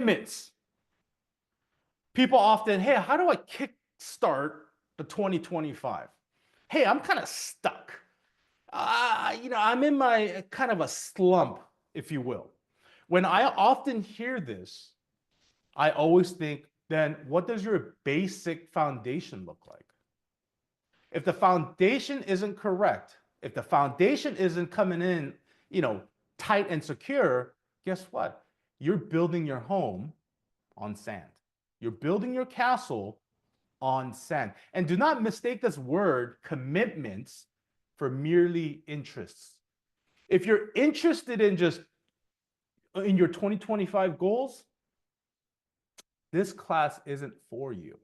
Commitments. People often, hey, how do I kickstart the 2025? Hey, I'm kind of stuck. I'm in my kind of a slump, if you will. When I often hear this, I always think, then what does your basic foundation look like? If the foundation isn't correct, if the foundation isn't coming in, tight and secure, guess what? You're building your home on sand. You're building your castle on sand. And do not mistake this word commitments for merely interests. If you're interested in just in your 2025 goals, this class isn't for you.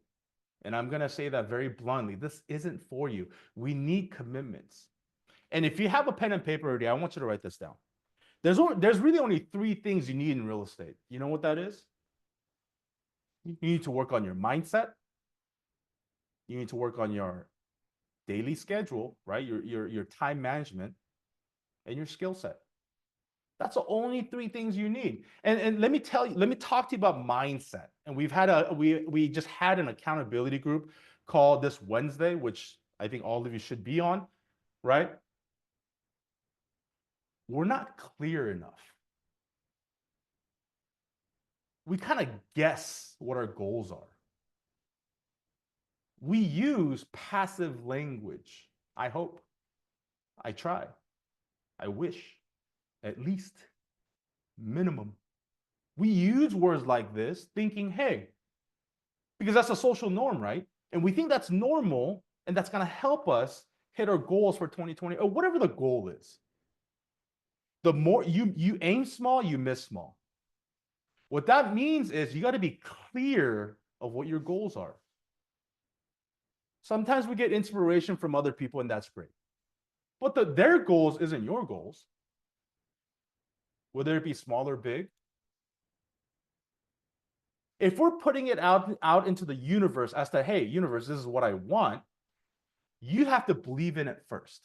And I'm going to say that very bluntly. This isn't for you. We need commitments. And if you have a pen and paper already, I want you to write this down. There's really only 3 things you need in real estate. You know what that is? You need to work on your mindset. You need to work on your daily schedule, right? Your time management and your skill set. That's the only 3 things you need. And let me talk to you about mindset. And we just had an accountability group called this Wednesday, which I think all of you should be on, right? We're not clear enough. We kind of guess what our goals are. We use passive language. I hope. I try. I wish. At least. Minimum. We use words like this thinking, hey, because that's a social norm, right? And we think that's normal and that's going to help us hit our goals for 2020 or whatever the goal is. The more you aim small, you miss small. What that means is you got to be clear of what your goals are. Sometimes we get inspiration from other people, and that's great. But their goals isn't your goals. Whether it be small or big. If we're putting it out into the universe as to, hey, universe, this is what I want, you have to believe in it first.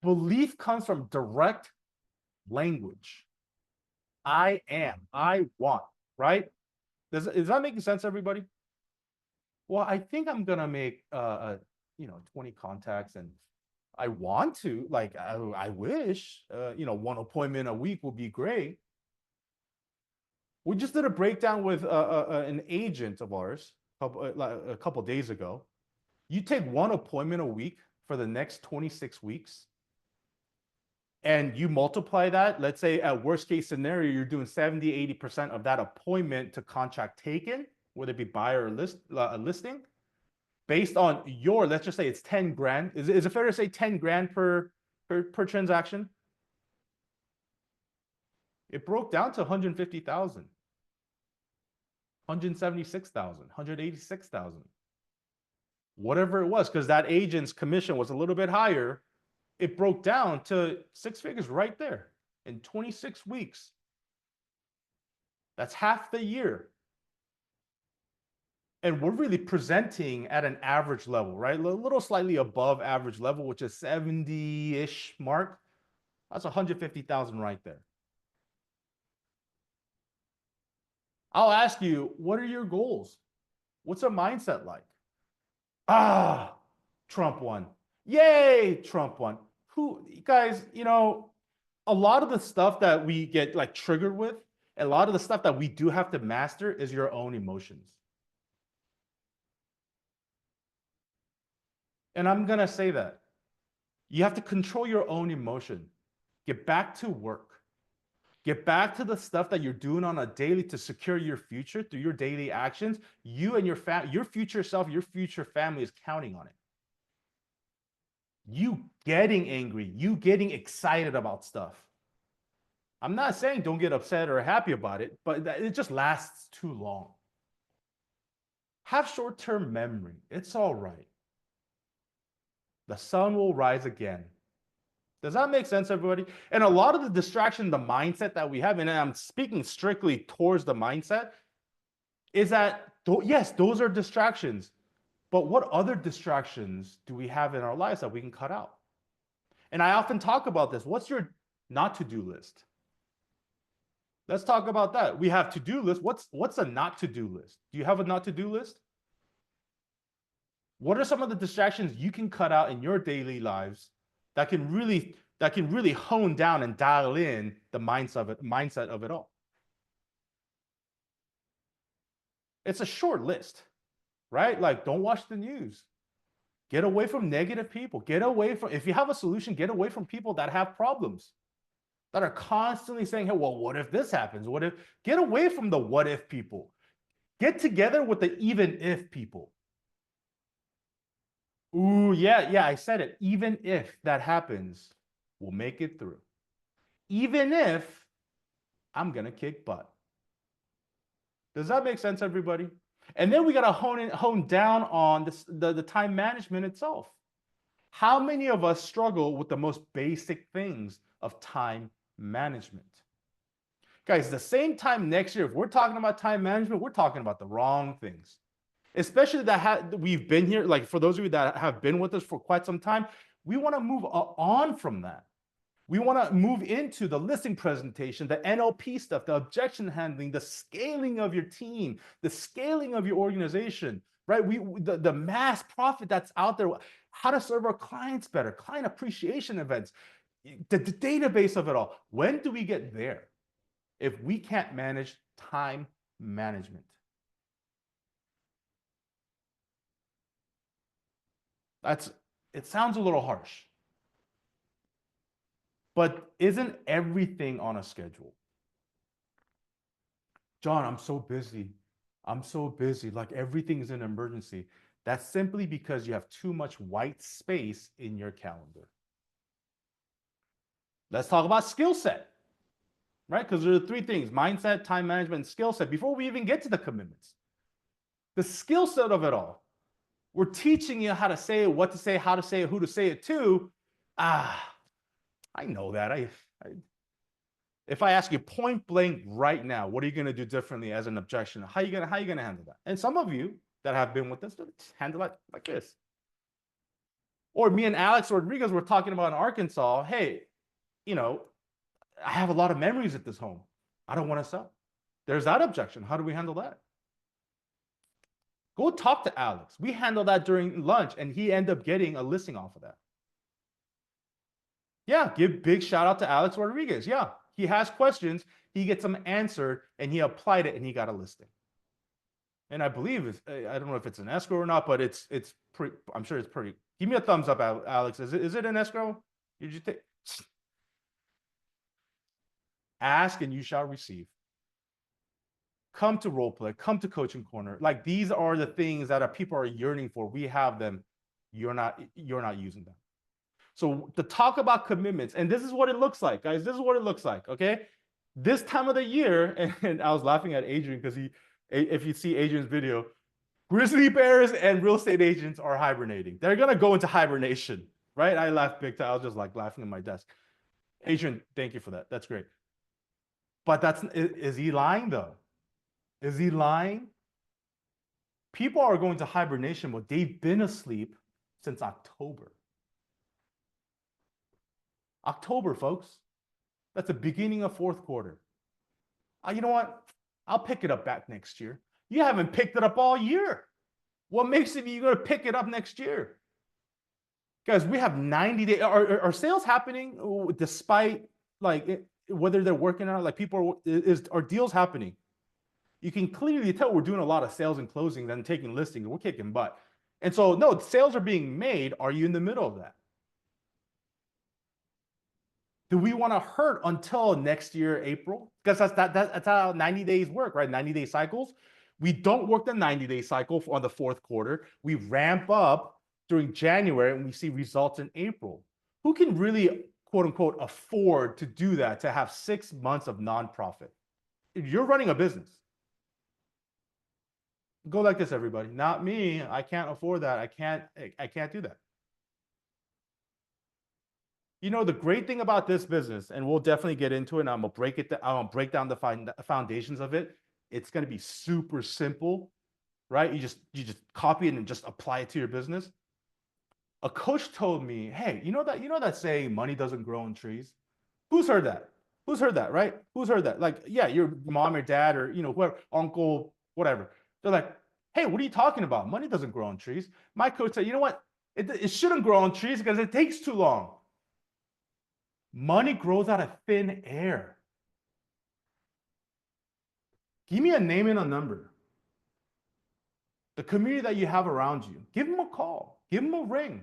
Belief comes from direct language. I am, I want, right? Is that making sense, everybody? Well, I think I'm gonna make 20 contacts, and I want to, like, I wish, 1 appointment a week would be great. We just did a breakdown with an agent of ours a couple days ago. You take 1 appointment a week for the next 26 weeks, and you multiply that. Let's say at worst case scenario, you're doing 70-80% of that appointment to contract taken, whether it be buyer or listing, based on your, let's just say it's 10 grand. Is it fair to say 10 grand per transaction? It broke down to 150,000, 176,000, 186,000. Whatever it was, because that agent's commission was a little bit higher, it broke down to 6 figures right there in 26 weeks. That's half the year. And we're really presenting at an average level, right? A little slightly above average level, which is 70-ish mark. That's 150,000 right there. I'll ask you, what are your goals? What's a mindset like? Trump won. Yay, Trump won. Guys, a lot of the stuff that we get like triggered with, a lot of the stuff that we do have to master is your own emotions. And I'm going to say that. You have to control your own emotion. Get back to work. Get back to the stuff that you're doing on a daily to secure your future through your daily actions. You and your future self, your future family is counting on it. You getting angry, you getting excited about stuff. I'm not saying don't get upset or happy about it, but it just lasts too long. Have short-term memory. It's all right. The sun will rise again. Does that make sense, everybody? And a lot of the distraction, the mindset that we have, and I'm speaking strictly towards the mindset, is that, yes, those are distractions. But what other distractions do we have in our lives that we can cut out? And I often talk about this. What's your not to-do list? Let's talk about that. We have to-do list. What's a not to-do list? Do you have a not to-do list? What are some of the distractions you can cut out in your daily lives that can really hone down and dial in the mindset of it all? It's a short list, right? Like, don't watch the news. Get away from negative people. If you have a solution, get away from people that have problems, that are constantly saying, hey, well, what if this happens? Get away from the what if people. Get together with the even if people. Ooh, yeah, I said it. Even if that happens, we'll make it through. Even if I'm going to kick butt. Does that make sense, everybody? And then we got to hone down on the time management itself. How many of us struggle with the most basic things of time management? Guys, the same time next year, if we're talking about time management, we're talking about the wrong things. Especially we've been here, like for those of you that have been with us for quite some time, we want to move on from that. We want to move into the listing presentation, the NLP stuff, the objection handling, the scaling of your team, the scaling of your organization, right? The mass profit that's out there, how to serve our clients better, client appreciation events, the database of it all. When do we get there if we can't manage time management? It sounds a little harsh. But isn't everything on a schedule? John, I'm so busy. Like everything's an emergency. That's simply because you have too much white space in your calendar. Let's talk about skill set, right? Because there are three things: mindset, time management, and skill set. Before we even get to the commitments, the skill set of it all. We're teaching you how to say it, what to say, how to say it, who to say it to. I know that. If I ask you point blank right now, what are you going to do differently as an objection? How are you going to handle that? And some of you that have been with us, handle it like this. Or me and Alex Rodriguez were talking about in Arkansas. Hey, I have a lot of memories at this home. I don't want to sell. There's that objection. How do we handle that? Go talk to Alex. We handled that during lunch, and he ended up getting a listing off of that. Yeah, give big shout out to Alex Rodriguez. Yeah, he has questions. He gets them answered, and he applied it, and he got a listing. And I believe I don't know if it's an escrow or not, but it's pretty. I'm sure it's pretty. Give me a thumbs up, Alex. Is it an escrow? Did you take? Ask and you shall receive. Come to role play. Come to Coaching Corner. Like, these are the things that people are yearning for. We have them. You're not using them. So to talk about commitments, and this is what it looks like, guys. This is what it looks like. Okay, this time of the year, and I was laughing at Adrian because if you see Adrian's video, grizzly bears and real estate agents are hibernating. They're gonna go into hibernation, right? I laughed big time. I was just like laughing at my desk. Adrian, thank you for that. That's great. But is he lying though? Is he lying? People are going to hibernation mode. They've been asleep since October. October, folks. That's the beginning of fourth quarter. You know what? I'll pick it up back next year. You haven't picked it up all year. What makes it you're going to pick it up next year? Guys, we have 90 days. Are sales happening despite whether they're working on it? Like, are deals happening? You can clearly tell we're doing a lot of sales and closings and taking listings. We're kicking butt. And so, no, sales are being made. Are you in the middle of that? Do we want to hurt until next year, April? Because that's how 90 days work, right? 90-day cycles. We don't work the 90-day cycle on the fourth quarter. We ramp up during January and we see results in April. Who can really, quote unquote, afford to do that, to have 6 months of nonprofit? If you're running a business, go like this, everybody. Not me. I can't afford that. I can't do that. The great thing about this business, and we'll definitely get into it, and I'm gonna break down the foundations of it. It's gonna be super simple, right? You just copy it and just apply it to your business. A coach told me, hey, you know that saying, money doesn't grow on trees? Who's heard that? Who's heard that, right? Who's heard that? Like, yeah, your mom or dad or, whoever, uncle, whatever. They're like, hey, what are you talking about? Money doesn't grow on trees. My coach said, you know what? It shouldn't grow on trees because it takes too long. Money grows out of thin air. Give me a name and a number. The community that you have around you, give them a call, give them a ring.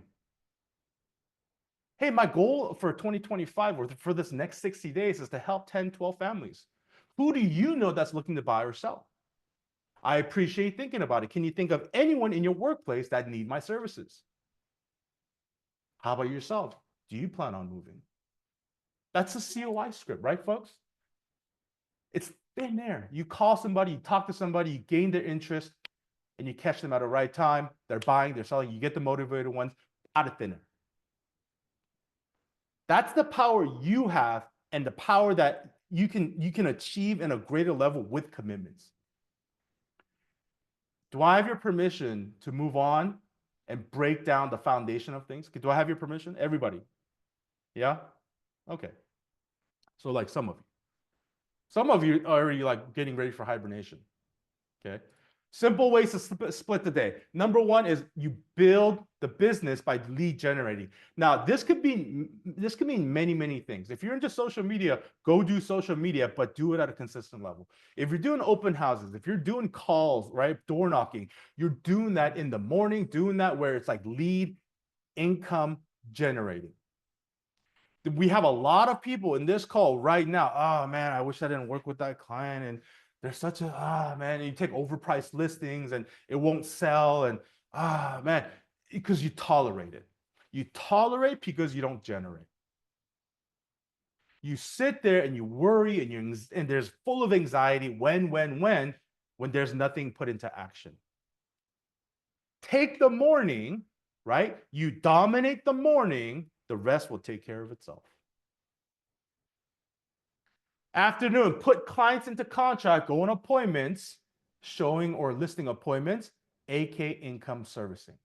Hey, my goal for 2025 or for this next 60 days is to help 10, 12 families. Who do you know that's looking to buy or sell? I appreciate thinking about it. Can you think of anyone in your workplace that need my services? How about yourself? Do you plan on moving? That's a COI script, right, folks? It's thin air. You call somebody, you talk to somebody, you gain their interest, and you catch them at the right time. They're buying, they're selling. You get the motivated ones out of thin air. That's the power you have and the power that you can achieve in a greater level with commitments. Do I have your permission to move on and break down the foundation of things? Do I have your permission? Everybody. Yeah? Okay. So like some of you are already like getting ready for hibernation. Okay. Simple ways to split the day. Number one is you build the business by lead generating. Now, this could mean many, many things. If you're into social media, go do social media, but do it at a consistent level. If you're doing open houses, if you're doing calls, right, door knocking, you're doing that in the morning, doing that where it's like lead income generating. We have a lot of people in this call right now. Oh man, I wish I didn't work with that client. And there's such a, man, you take overpriced listings and it won't sell. And man, because you tolerate it. You tolerate because you don't generate. You sit there and you worry and there's full of anxiety when there's nothing put into action. Take the morning, right? You dominate the morning, the rest will take care of itself. Afternoon, put clients into contract, go on appointments, showing or listing appointments, AK income servicing.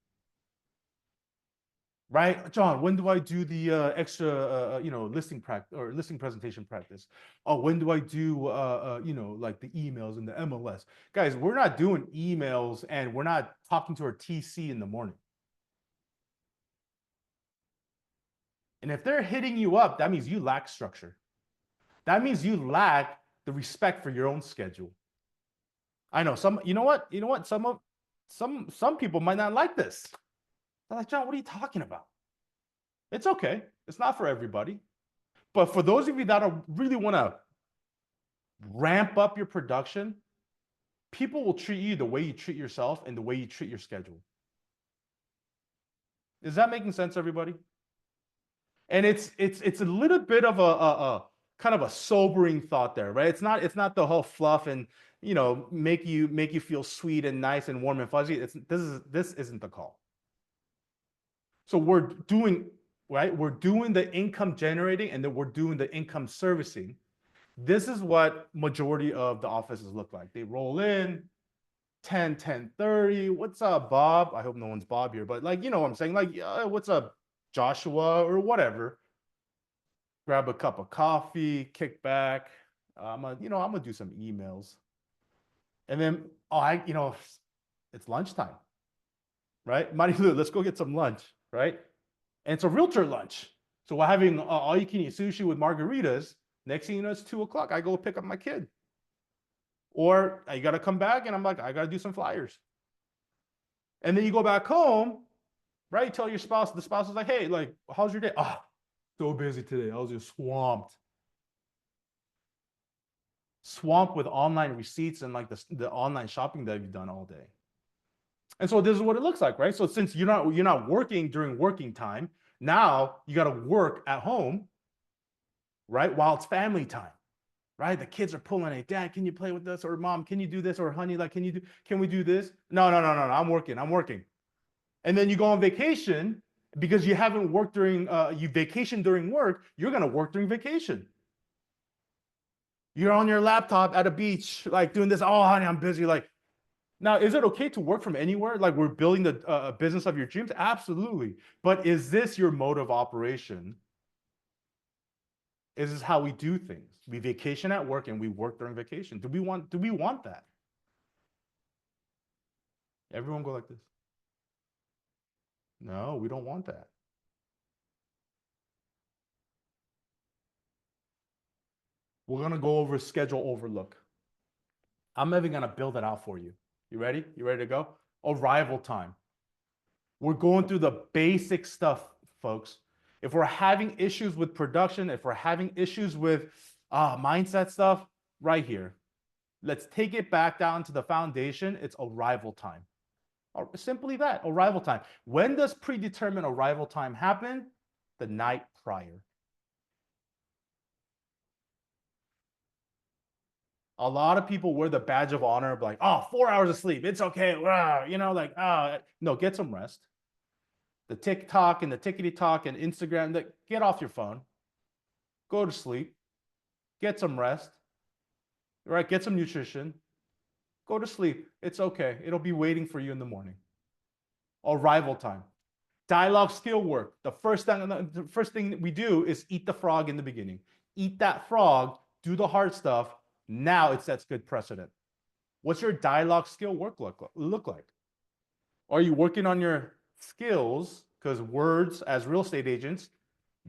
Right, John, when do I do the extra, listing practice or listing presentation practice? Oh, when do I do, like the emails and the MLS? Guys, we're not doing emails and we're not talking to our TC in the morning. And if they're hitting you up, that means you lack structure. That means you lack the respect for your own schedule. I know some, you know what? Some people might not like this. They're like, John, what are you talking about? It's okay. It's not for everybody. But for those of you that really want to ramp up your production, people will treat you the way you treat yourself and the way you treat your schedule. Is that making sense, everybody? And it's a little bit of a kind of a sobering thought there, right? It's not the whole fluff and make you feel sweet and nice and warm and fuzzy. This isn't the call. So we're doing the income generating and then we're doing the income servicing. This is what majority of the offices look like. They roll in 10:30. What's up, Bob? I hope no one's Bob here, but like, you know what I'm saying? Like, what's up, Joshua or whatever. Grab a cup of coffee, kick back. I'm gonna do some emails. And then, it's lunchtime, right? Marilu, let's go get some lunch, right? And it's a realtor lunch. So we're having all you can eat sushi with margaritas. Next thing you know, it's 2:00. I go pick up my kid. Or I gotta come back and I'm like, I gotta do some flyers. And then you go back home, right? You tell your spouse, the spouse is like, hey, like, how's your day? Oh, so busy today. I was just swamped. Swamped with online receipts and like the online shopping that you've done all day. And so this is what it looks like, right? So since you're not working during working time, now you got to work at home, right? While it's family time, right? The kids are pulling it. Dad, can you play with this? Or mom, can you do this? Or honey, like, can we do this? No. I'm working. And then you go on vacation because you haven't worked during, you vacation during work. You're going to work during vacation. You're on your laptop at a beach, like doing this. Oh, honey, I'm busy. Like, now, is it okay to work from anywhere? Like we're building the business of your dreams? Absolutely. But is this your mode of operation? This is how we do things. We vacation at work and we work during vacation. Do we want that? Everyone go like this. No, we don't want that. We're going to go over schedule overlook. I'm even going to build it out for you. You ready? You ready to go? Arrival time. We're going through the basic stuff, folks. If we're having issues with production, if we're having issues with mindset stuff, right here. Let's take it back down to the foundation. It's arrival time. Or simply that, arrival time. When does predetermined arrival time happen? The night prior. A lot of people wear the badge of honor of like, oh, 4 hours of sleep. It's okay. You know, like, no, get some rest. The TikTok and the tickety talk and Instagram, get off your phone. Go to sleep. Get some rest. Right? Get some nutrition. Go to sleep. It's okay. It'll be waiting for you in the morning. Arrival time. Dialogue skill work. The first thing that we do is eat the frog in the beginning. Eat that frog, do the hard stuff. Now it sets good precedent. What's your dialogue skill work look like? Are you working on your skills? Because words, as real estate agents,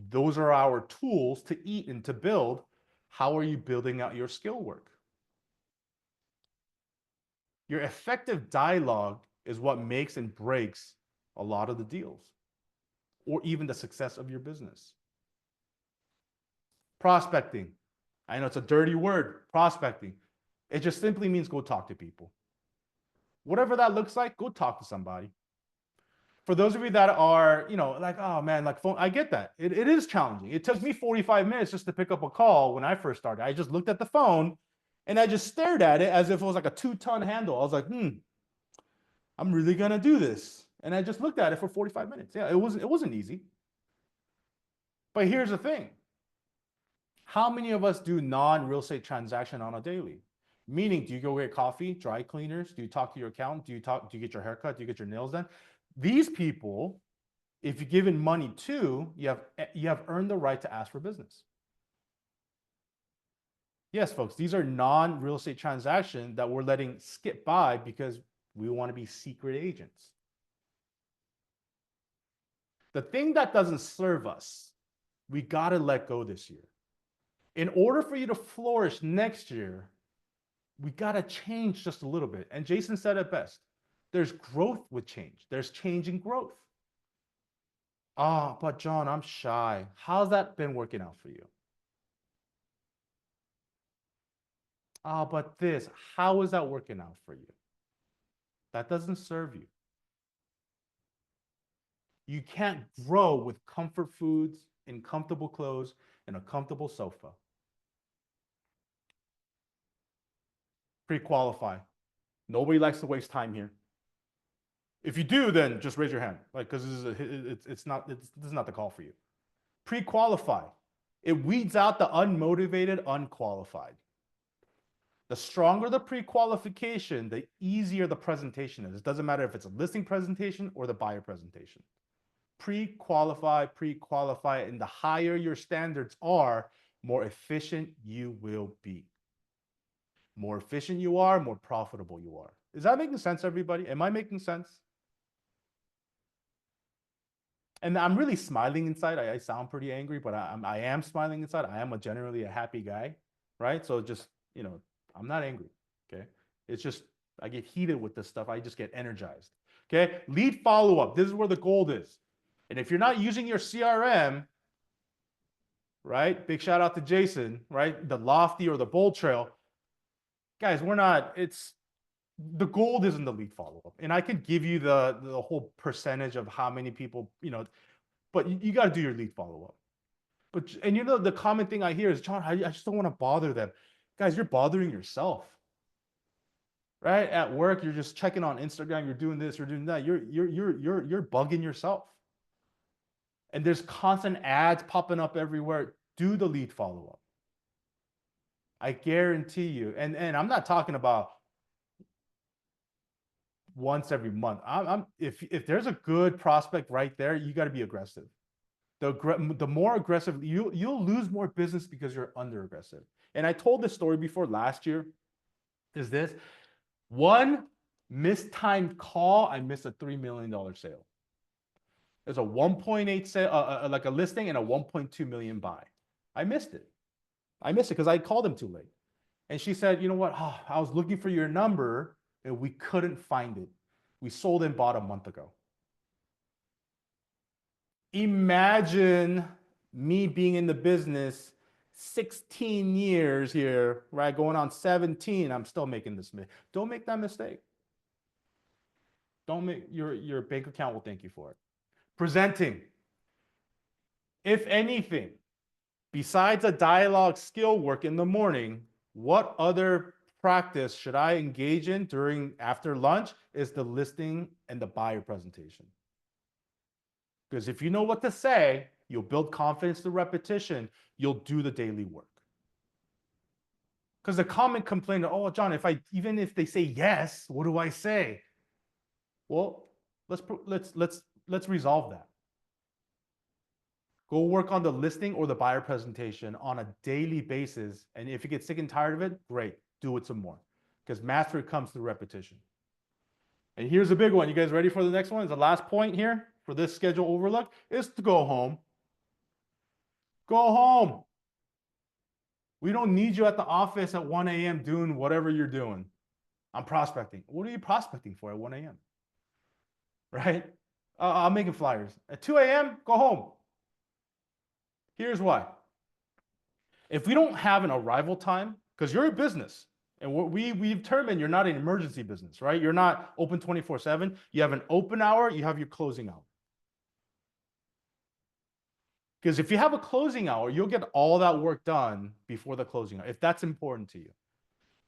those are our tools to eat and to build. How are you building out your skill work? Your effective dialogue is what makes and breaks a lot of the deals or even the success of your business. Prospecting. I know it's a dirty word, prospecting. It just simply means go talk to people. Whatever that looks like, go talk to somebody. For those of you that are, you know, like, oh man, like phone, I get that. It is challenging. It took me 45 minutes just to pick up a call when I first started. I just looked at the phone and I just stared at it as if it was like a 2-ton handle. I was like, I'm really gonna do this. And I just looked at it for 45 minutes. Yeah, it wasn't easy. But here's the thing. How many of us do non-real estate transaction on a daily? Meaning, do you go get coffee, dry cleaners? Do you talk to your accountant? Do you get your haircut? Do you get your nails done? These people, if you're given money to, you have earned the right to ask for business. Yes, folks, these are non-real estate transactions that we're letting skip by because we want to be secret agents. The thing that doesn't serve us, we got to let go this year. In order for you to flourish next year, we got to change just a little bit. And Jason said it best. There's growth with change. There's change in growth. But John, I'm shy. How's that been working out for you? But this, how is that working out for you? That doesn't serve you. You can't grow with comfort foods, in comfortable clothes, and a comfortable sofa. Pre-qualify. Nobody likes to waste time here. If you do, then just raise your hand, like, because this is not the call for you. Pre-qualify. It weeds out the unmotivated, unqualified. The stronger the pre-qualification, the easier the presentation is. It doesn't matter if it's a listing presentation or the buyer presentation. Pre-qualify, and the higher your standards are, more efficient you will be. More efficient you are, more profitable you are. Is that making sense, everybody? Am I making sense? And I'm really smiling inside. I sound pretty angry, but I am smiling inside. I am generally a happy guy, right? So just, you know, I'm not angry, okay? It's just, I get heated with this stuff. I just get energized, okay? Lead follow-up. This is where the gold is. And if you're not using your CRM, right? Big shout out to Jason, right? The Lofty or the Bold Trail. Guys, the gold is in the lead follow-up. And I could give you the whole percentage of how many people, you know, but you got to do your lead follow-up. And you know, the common thing I hear is, John, I just don't want to bother them. Guys, you're bothering yourself, right? At work, you're just checking on Instagram. You're doing this, you're doing that. You're bugging yourself. And there's constant ads popping up everywhere. Do the lead follow-up. I guarantee you. And I'm not talking about once every month. If there's a good prospect right there, you got to be aggressive. the more aggressive, you'll lose more business because you're under aggressive. And I told this story before last year, is this one mistimed call, I missed a $3 million sale. There's a 1.8 sale, like a listing and a 1.2 million buy. I missed it. Because I called him too late. And she said, you know what? Oh, I was looking for your number and we couldn't find it. We sold and bought a month ago. Imagine me being in the business 16 years here, right? Going on 17, I'm still making this mistake. Don't make that mistake. Don't make your bank account will thank you for it. Presenting. If anything, besides a dialogue skill work in the morning, what other practice should I engage in after lunch is the listing and the buyer presentation. Because if you know what to say, you'll build confidence through repetition, you'll do the daily work. Because the common complaint, oh, John, even if they say yes, what do I say? Well, let's resolve that. Go work on the listing or the buyer presentation on a daily basis. And if you get sick and tired of it, great, do it some more. Because mastery comes through repetition. And here's a big one. You guys ready for the next one? The last point here for this schedule overlook is to go home. Go home. We don't need you at the office at 1 a.m. doing whatever you're doing. I'm prospecting. What are you prospecting for at 1 a.m.? Right? I'm making flyers. At 2 a.m., go home. Here's why. If we don't have an arrival time, because you're a business, and what we've determined you're not an emergency business, right? You're not open 24/7. You have an open hour, you have your closing hour. Because if you have a closing hour, you'll get all that work done before the closing hour, if that's important to you.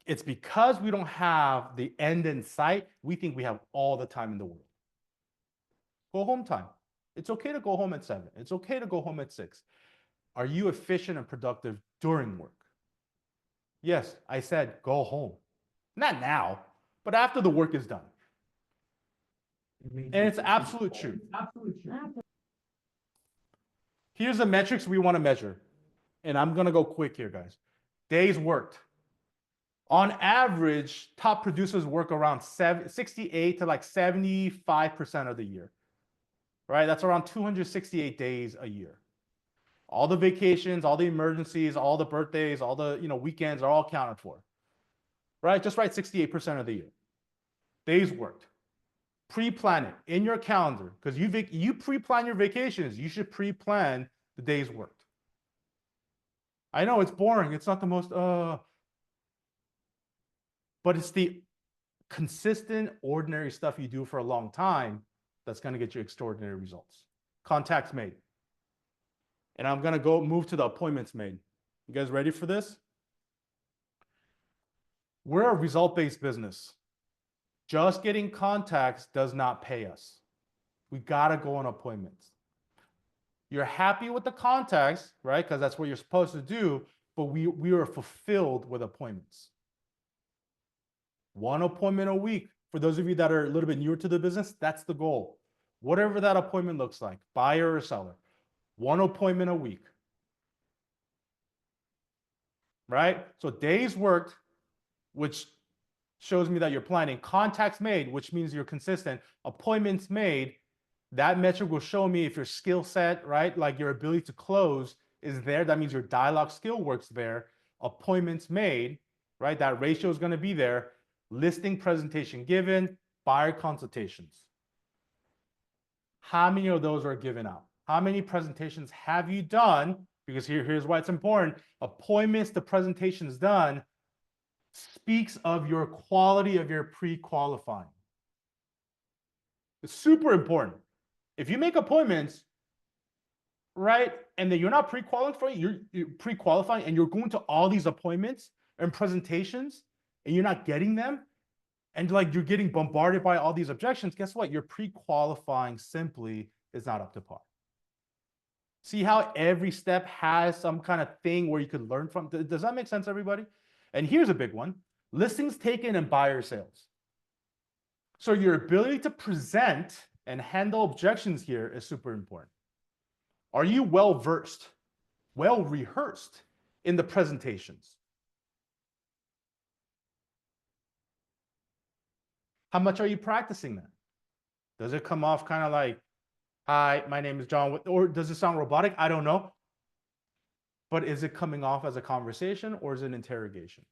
It's because we don't have the end in sight, we think we have all the time in the world. Go home time. It's okay to go home at 7. It's okay to go home at 6. Are you efficient and productive during work? Yes, I said go home. Not now, but after the work is done. And it's absolute truth. Here's the metrics we want to measure. And I'm going to go quick here, guys. Days worked. On average, top producers work around 68 to like 75% of the year. Right? That's around 268 days a year. All the vacations, all the emergencies, all the birthdays, all the weekends are all accounted for. Right? Just write 68% of the year. Days worked. Pre-plan it in your calendar, because you pre-plan your vacations. You should pre-plan the days worked. I know it's boring. It's not the most, but it's the consistent, ordinary stuff you do for a long time that's going to get you extraordinary results. Contacts made. And I'm going to move to the appointments made. You guys ready for this? We're a result-based business. Just getting contacts does not pay us. We got to go on appointments. You're happy with the contacts, right? Because that's what you're supposed to do, but we are fulfilled with appointments. One appointment a week. For those of you that are a little bit newer to the business, that's the goal. Whatever that appointment looks like, buyer or seller. One appointment a week. Right? So days worked, which shows me that you're planning. Contacts made, which means you're consistent. Appointments made, that metric will show me if your skill set, right, like your ability to close is there. That means your dialogue skill works there. Appointments made, right, that ratio is going to be there. Listing presentation given, buyer consultations. How many of those are given out? How many presentations have you done? Because here's why it's important. Appointments to presentations done speaks of your quality of your pre-qualifying. It's super important. If you make appointments, right, and then you're not pre-qualifying, you're pre-qualifying and you're going to all these appointments and presentations and you're not getting them, and like you're getting bombarded by all these objections, guess what? Your pre-qualifying simply is not up to par. See how every step has some kind of thing where you could learn from? Does that make sense, everybody? And here's a big one. Listings taken and buyer sales. So your ability to present and handle objections here is super important. Are you well versed, well rehearsed in the presentations? How much are you practicing that? Does it come off kind of like, hi, my name is John, or does it sound robotic? I don't know. But is it coming off as a conversation or is it an interrogation?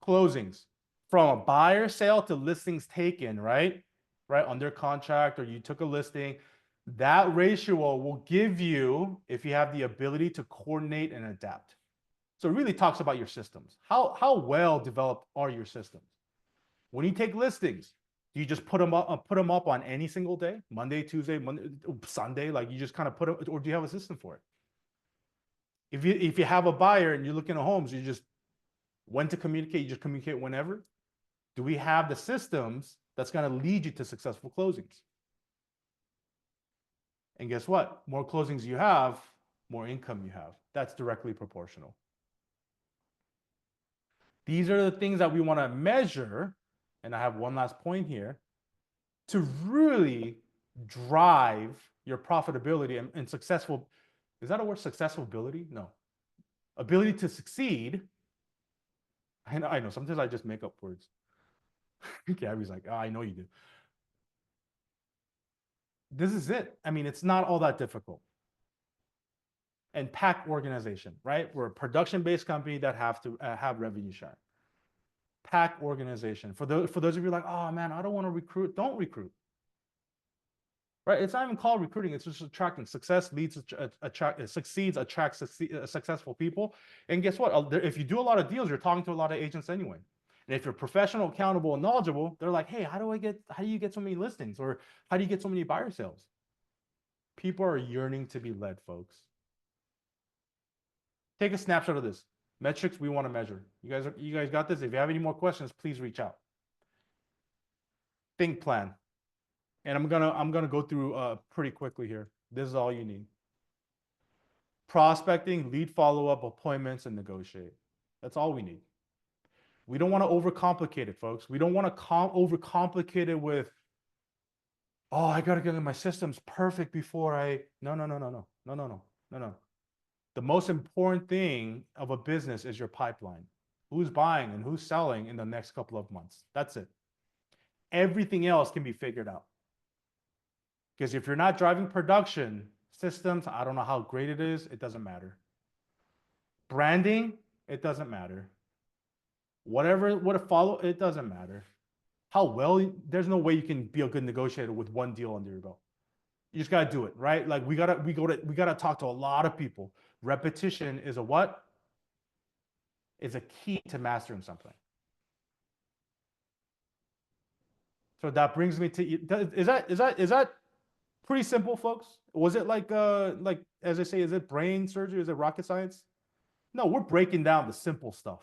Closings, from a buyer sale to listings taken, right? Right, under contract, or you took a listing, that ratio will give you, if you have the ability to coordinate and adapt. So it really talks about your systems. How well developed are your systems? When you take listings, do you just put them up on any single day? Monday, Tuesday, Monday, Sunday, like you just kind of put them, or do you have a system for it? If you have a buyer and you're looking at homes, you just, when to communicate, you just communicate whenever. Do we have the systems that's going to lead you to successful closings? And guess what? More closings you have, more income you have. That's directly proportional. These are the things that we want to measure. And I have one last point here to really drive your profitability and successful. Is that a word? Successful ability? No. Ability to succeed. I know. Sometimes I just make up words. Gabby's like, oh, I know you do. This is it. I mean, it's not all that difficult. And pack organization, right? We're a production-based company that have to have revenue share. Pack organization. For those of you like, oh man, I don't want to recruit. Don't recruit. Right? It's not even called recruiting. It's just attracting. Success leads succeeds, attracts successful people. And guess what? If you do a lot of deals, you're talking to a lot of agents anyway. And if you're professional, accountable, and knowledgeable, they're like, hey, how do you get so many listings? Or how do you get so many buyer sales? People are yearning to be led, folks. Take a snapshot of this. Metrics we want to measure. You guys got this? If you have any more questions, please reach out. Think plan. And I'm gonna go through pretty quickly here. This is all you need. Prospecting, lead follow-up, appointments, and negotiate. That's all we need. We don't want to overcomplicate it, folks. We don't want to overcomplicate it with, oh, I gotta get my systems perfect before I. No. The most important thing of a business is your pipeline. Who's buying and who's selling in the next couple of months. That's it. Everything else can be figured out. Because if you're not driving production, systems, I don't know how great it is, it doesn't matter. Branding, it doesn't matter. Whatever would follow, it doesn't matter. How well, there's no way you can be a good negotiator with one deal under your belt. You just gotta do it, right? Like we gotta talk to a lot of people. Repetition is a what? Is a key to mastering something. So that brings me to, is that pretty simple, folks? Was it like as I say, is it brain surgery? Is it rocket science? No, we're breaking down the simple stuff.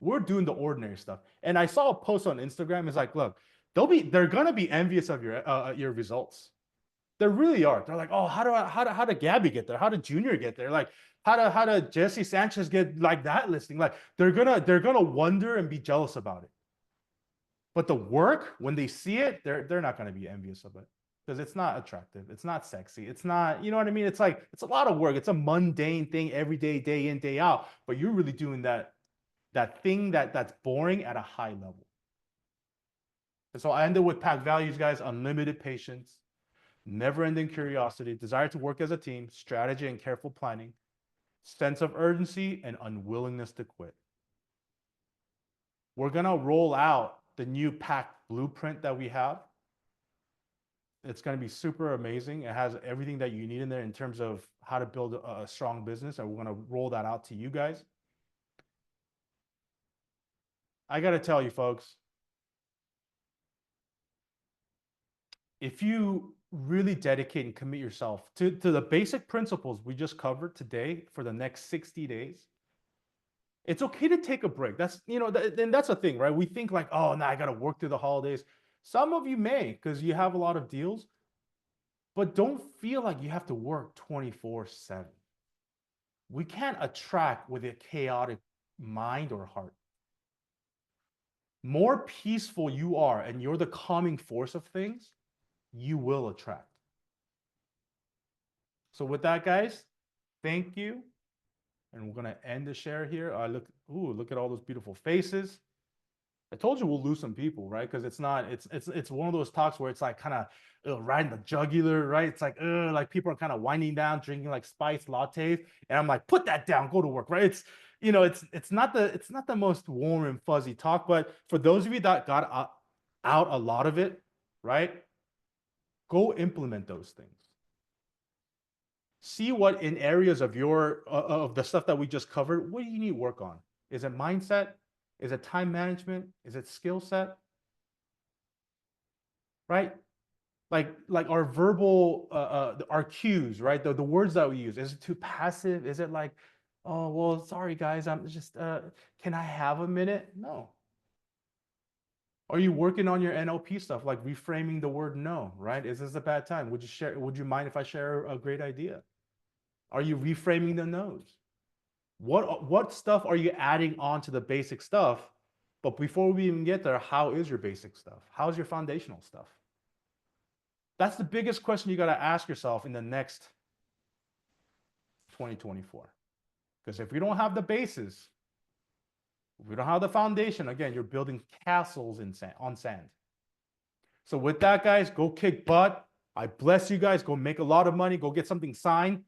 We're doing the ordinary stuff. And I saw a post on Instagram. It's like, look, they're gonna be envious of your results. They really are. They're like, oh, how did Gabby get there? How did Junior get there? Like, how did Jesse Sanchez get like that listing? Like, they're gonna wonder and be jealous about it. But the work, when they see it, they're not gonna be envious of it. Because it's not attractive. It's not sexy. It's not, you know what I mean? It's like, it's a lot of work. It's a mundane thing every day, day in, day out. But you're really doing that thing that's boring at a high level. And so I ended with pack values, guys: unlimited patience, never-ending curiosity, desire to work as a team, strategy and careful planning, sense of urgency, and unwillingness to quit. We're gonna roll out the new pack blueprint that we have. It's going to be super amazing. It has everything that you need in there in terms of how to build a strong business. And we're going to roll that out to you guys. I got to tell you, folks, if you really dedicate and commit yourself to the basic principles we just covered today for the next 60 days, it's okay to take a break. That's, and that's the thing, right? We think like, oh, now I got to work through the holidays. Some of you may, because you have a lot of deals. But don't feel like you have to work 24/7. We can't attract with a chaotic mind or heart. More peaceful you are and you're the calming force of things, you will attract. So with that, guys, thank you. And we're gonna end the share here. Look at all those beautiful faces. I told you we'll lose some people, right? Because it's one of those talks where it's like kind of right in the jugular, right? It's like people are kind of winding down, drinking like spiced lattes, and I'm like, put that down, go to work, right? It's not the most warm and fuzzy talk, but for those of you that got out a lot of it, right? Go implement those things. See what in areas of your of the stuff that we just covered, what do you need work on? Is it mindset? Is it time management? Is it skill set? Right? Like our verbal our cues, right? The words that we use. Is it too passive? Is it like, oh well, sorry guys, I'm just can I have a minute? No. Are you working on your NLP stuff, like reframing the word no, right? Is this a bad time? Would you mind if I share a great idea? Are you reframing the no's? What stuff are you adding on to the basic stuff? But before we even get there, how is your basic stuff? How's your foundational stuff? That's the biggest question you got to ask yourself in the next 2024. Because if we don't have the bases, if we don't have the foundation, again, you're building castles on sand. So with that, guys, go kick butt. I bless you guys. Go make a lot of money. Go get something signed.